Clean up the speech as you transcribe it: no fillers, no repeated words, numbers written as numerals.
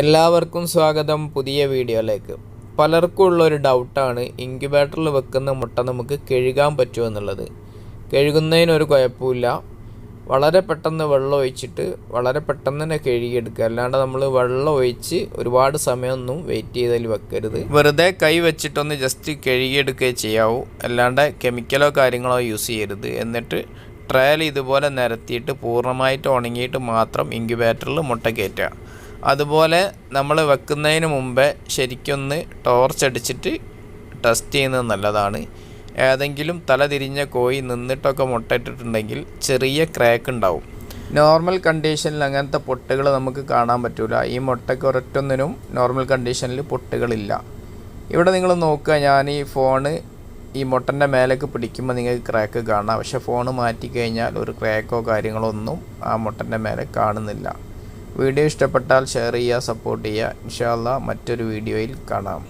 എല്ലാവർക്കും സ്വാഗതം പുതിയ വീഡിയോയിലേക്ക്. പലർക്കും ഉള്ളൊരു ഡൗട്ടാണ് ഇൻക്യുബേറ്ററിൽ വെക്കുന്ന മുട്ട നമുക്ക് കഴുകാൻ പറ്റുമോ എന്നുള്ളത്. കഴുകുന്നതിനൊരു കുഴപ്പമില്ല. വളരെ പെട്ടെന്ന് വെള്ളം ഒഴിച്ചിട്ട് വളരെ പെട്ടെന്ന് തന്നെ കഴുകിയെടുക്കുക. അല്ലാണ്ട് നമ്മൾ വെള്ളം ഒഴിച്ച് ഒരുപാട് സമയമൊന്നും വെയിറ്റ് ചെയ്തതിൽ വെക്കരുത്. വെറുതെ കൈ വെച്ചിട്ടൊന്ന് ജസ്റ്റ് കഴുകിയെടുക്കുകയേ ചെയ്യാവൂ. അല്ലാണ്ട് കെമിക്കലോ കാര്യങ്ങളോ യൂസ് ചെയ്യരുത്. എന്നിട്ട് ട്രയൽ ഇതുപോലെ നിരത്തിയിട്ട് പൂർണ്ണമായിട്ട് ഉണങ്ങിയിട്ട് മാത്രം ഇൻക്യുബേറ്ററിൽ മുട്ട കയറ്റുക. അതുപോലെ നമ്മൾ വെക്കുന്നതിന് മുമ്പേ ശരിക്കൊന്ന് ടോർച്ച് അടിച്ചിട്ട് ടെസ്റ്റ് ചെയ്യുന്നത് നല്ലതാണ്. ഏതെങ്കിലും തല തിരിഞ്ഞ കോഴി നിന്നിട്ടൊക്കെ മുട്ടയിട്ടിട്ടുണ്ടെങ്കിൽ ചെറിയ ക്രാക്ക് ഉണ്ടാവും. നോർമൽ കണ്ടീഷനിൽ അങ്ങനത്തെ പൊട്ടുകൾ നമുക്ക് കാണാൻ പറ്റില്ല. ഈ മുട്ടയ്ക്ക് ഒരൊറ്റൊന്നിനും നോർമൽ കണ്ടീഷനിൽ പൊട്ടുകളില്ല. ഇവിടെ നിങ്ങൾ നോക്കുക, ഞാൻ ഈ ഫോണ് ഈ മുട്ടൻ്റെ മേലേക്ക് പിടിക്കുമ്പോൾ നിങ്ങൾക്ക് ക്രാക്ക് കാണാം. പക്ഷേ ഫോണ് മാറ്റിക്കഴിഞ്ഞാൽ ഒരു ക്രാക്കോ കാര്യങ്ങളോ ഒന്നും ആ മുട്ടൻ്റെ മേലെ കാണുന്നില്ല. വീഡിയോ ഇഷ്ടപ്പെട്ടാൽ ഷെയർ ചെയ്യുക, സപ്പോർട്ട് ചെയ്യുക. ഇൻഷാ അല്ലാഹ് മറ്റൊരു വീഡിയോയിൽ കാണാം.